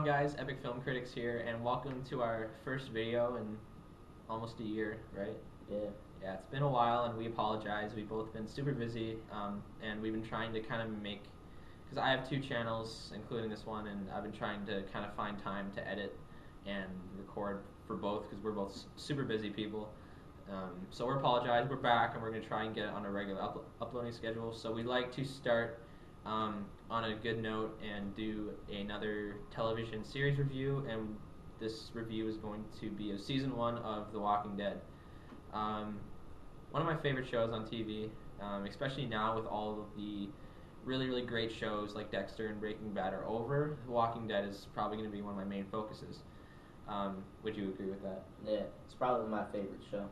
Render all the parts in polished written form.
guys? EpicFilmCritics here, and welcome to our first video in almost a year, right? Yeah. Yeah, it's been a while, and we apologize. We've both been super busy, and we've been trying to kind of make, because I have two channels, including this one, and I've been trying to kind of find time to edit and record for both, because we're both super busy people. So we apologize. We're back, and we're going to try and get it on a regular uploading schedule. So we'd like to start on a good note and do another television series review, and this review is going to be of season 1 of The Walking Dead. One of my favorite shows on TV, especially now with all of the really great shows like Dexter and Breaking Bad are over. The Walking Dead is probably going to be one of my main focuses. Would you agree with that? Yeah, it's probably my favorite show.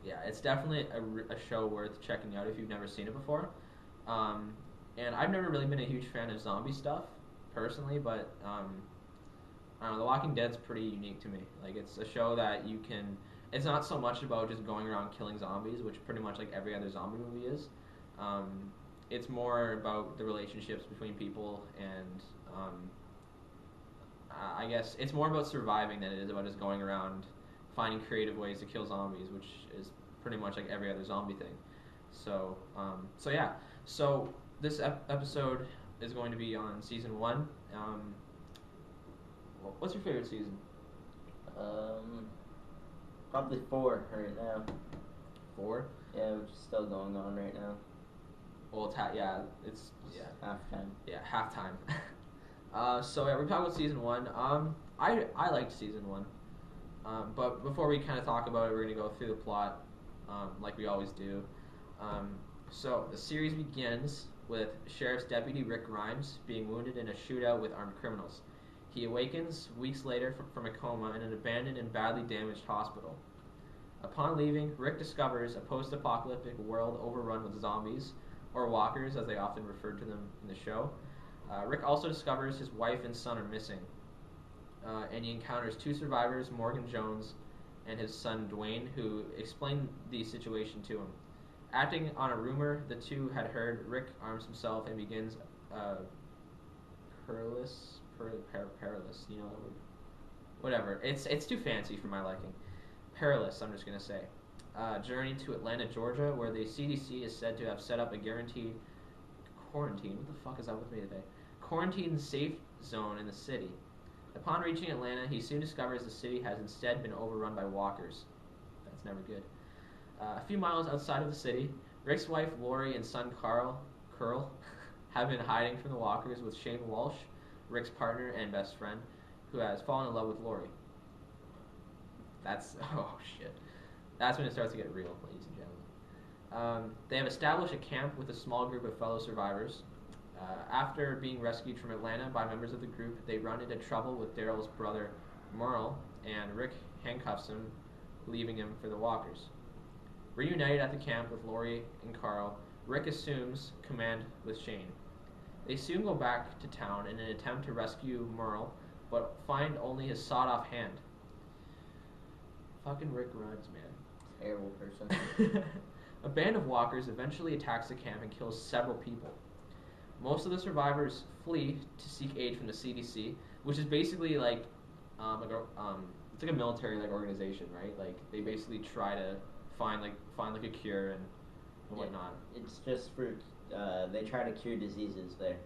Yeah, it's definitely a show worth checking out if you've never seen it before. And I've never really been a huge fan of zombie stuff, personally, but I don't know, The Walking Dead's pretty unique to me. Like, it's a show that you can, it's not so much about just going around killing zombies, which pretty much like every other zombie movie is. It's more about the relationships between people, and I guess it's more about surviving than it is about just going around finding creative ways to kill zombies, which is pretty much like every other zombie thing. So, yeah. So this episode is going to be on season 1. What's your favorite season? Probably 4 right now. 4? Yeah, which is still going on right now. Well, it's Halftime. Yeah, halftime. So yeah, we're talking about season 1. I liked season 1. But before we kind of talk about it, we're going to go through the plot, like we always do. So the series begins with Sheriff's Deputy Rick Grimes being wounded in a shootout with armed criminals. He awakens weeks later from a coma in an abandoned and badly damaged hospital. Upon leaving, Rick discovers a post-apocalyptic world overrun with zombies, or walkers as they often refer to them in the show. Rick also discovers his wife and son are missing. And he encounters 2 survivors, Morgan Jones and his son Dwayne, who explain the situation to him. Acting on a rumor the two had heard, Rick arms himself and begins perilous, you know, whatever. It's too fancy for my liking. Perilous, I'm just gonna say. Journey to Atlanta, Georgia, where the CDC is said to have set up a guaranteed quarantine. What the fuck is up with me today? Quarantine safe zone in the city. Upon reaching Atlanta, he soon discovers the city has instead been overrun by walkers. That's never good. A few miles outside of the city, Rick's wife Lori and son Curl have been hiding from the walkers with Shane Walsh, Rick's partner and best friend, who has fallen in love with Lori. Oh shit. That's when it starts to get real, ladies and gentlemen. They have established a camp with a small group of fellow survivors. After being rescued from Atlanta by members of the group, they run into trouble with Daryl's brother Merle, and Rick handcuffs him, leaving him for the walkers. Reunited at the camp with Lori and Carl, Rick assumes command with Shane. They soon go back to town in an attempt to rescue Merle, but find only his sawed-off hand. Fucking Rick Grimes, man. Terrible person. A band of walkers eventually attacks the camp and kills several people. Most of the survivors flee to seek aid from the CDC, which is basically like it's like a military organization, right? Like they basically try to find a cure and whatnot. It's just for they try to cure diseases there.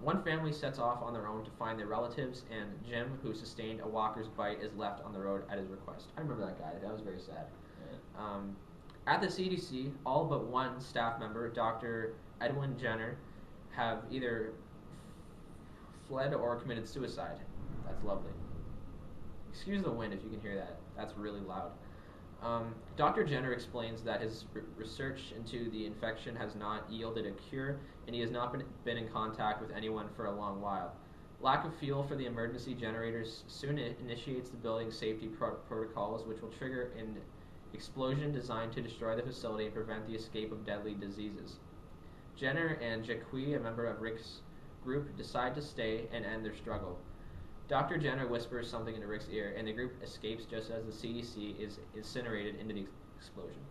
One family sets off on their own to find their relatives, and Jim, who sustained a walker's bite, is left on the road at his request. I remember that guy. That was very sad. Yeah. At the CDC, all but one staff member, Dr. Edwin Jenner, have either fled or committed suicide. That's lovely. Excuse the wind if you can hear that. That's really loud. Dr. Jenner explains that his research into the infection has not yielded a cure, and he has not been in contact with anyone for a long while. Lack of fuel for the emergency generators soon initiates the building's safety protocols, which will trigger an explosion designed to destroy the facility and prevent the escape of deadly diseases. Jenner and Jacqui, a member of Rick's group, decide to stay and end their struggle. Dr. Jenner whispers something into Rick's ear, and the group escapes just as the CDC is incinerated into the explosion.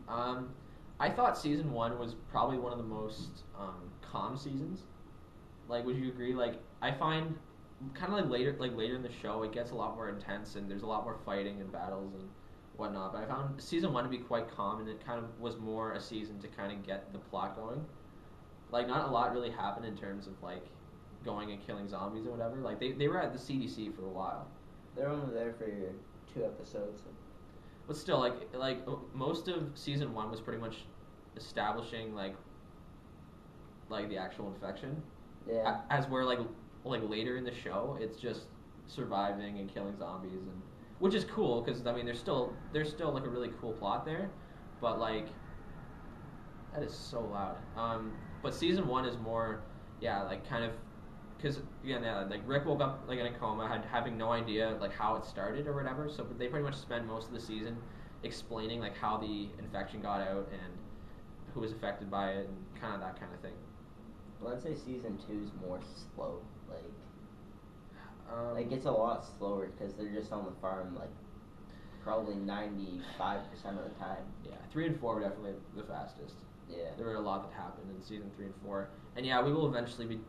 I thought season 1 was probably one of the most calm seasons. Like, would you agree? Like, I find kind of like later in the show, it gets a lot more intense and there's a lot more fighting and battles and whatnot. But I found season one to be quite calm, and it kind of was more a season to kind of get the plot going. Like not a lot really happened in terms of like going and killing zombies or whatever. Like they were at the CDC for a while. They're only there for 2 episodes. But still, most of season one was pretty much establishing like the actual infection. Yeah. As where like later in the show, it's just surviving and killing zombies, and which is cool because I mean there's still like a really cool plot there, but like that is so loud. But season one is more, yeah, like kind of because again, yeah, like Rick woke up like in a coma, having no idea like how it started or whatever. So they pretty much spend most of the season explaining like how the infection got out and who was affected by it and kind of that kind of thing. Well, I'd say season 2 is more slow. Like it's a lot slower because they're just on the farm like probably 95% of the time. Yeah, 3 and 4 were definitely the fastest. Yeah. There were a lot that happened in season 3 and 4, and yeah, we will eventually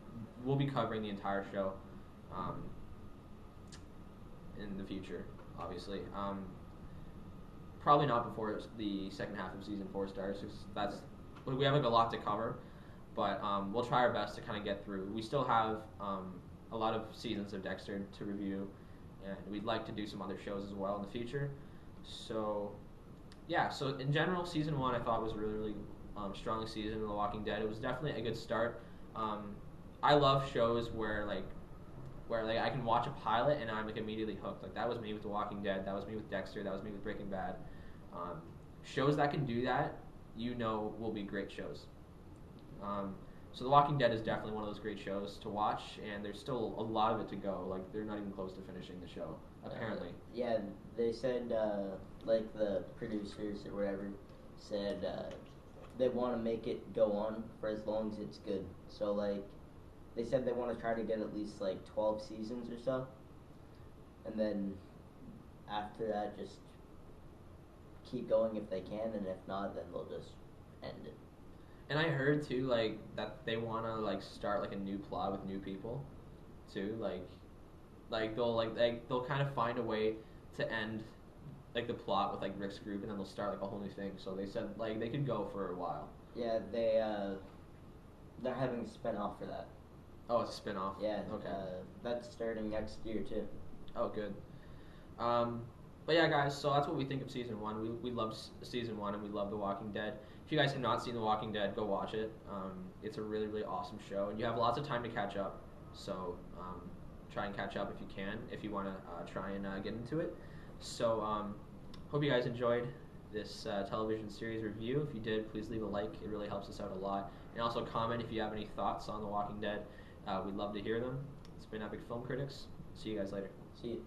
we'll be covering the entire show, in the future, obviously. Probably not before the second half of season 4 starts, because we have like a lot to cover, but we'll try our best to kind of get through. We still have a lot of seasons of Dexter to review, and we'd like to do some other shows as well in the future. So, yeah. So in general, season 1 I thought was really really strong season of The Walking Dead. It was definitely a good start. I love shows where I can watch a pilot and I'm like immediately hooked. Like that was me with The Walking Dead. That was me with Dexter. That was me with Breaking Bad. Shows that can do that, will be great shows. So The Walking Dead is definitely one of those great shows to watch, and there's still a lot of it to go. Like they're not even close to finishing the show, apparently. Yeah, they said like the producers or whatever said they want to make it go on for as long as it's good. So like they said they want to try to get at least like 12 seasons or so, and then after that just keep going if they can, and if not, then they'll just end it. And I heard too, like that they want to like start like a new plot with new people, too. They'll kind of find a way to end like the plot with like Rick's group, and then they'll start like a whole new thing. So they said like they could go for a while. Yeah, they're having a spin-off for that. Oh, it's a spin-off. Yeah. Okay. That's starting next year too. Oh, good. But yeah, guys. So that's what we think of season 1. We loved season 1, and we love The Walking Dead. If you guys have not seen The Walking Dead, go watch it. It's a really really awesome show, and you have lots of time to catch up. So try and catch up if you can, if you want to try and get into it. So hope you guys enjoyed this television series review. If you did, please leave a like. It really helps us out a lot. And also comment if you have any thoughts on The Walking Dead. We'd love to hear them. It's been Epic Film Critics. See you guys later. See you.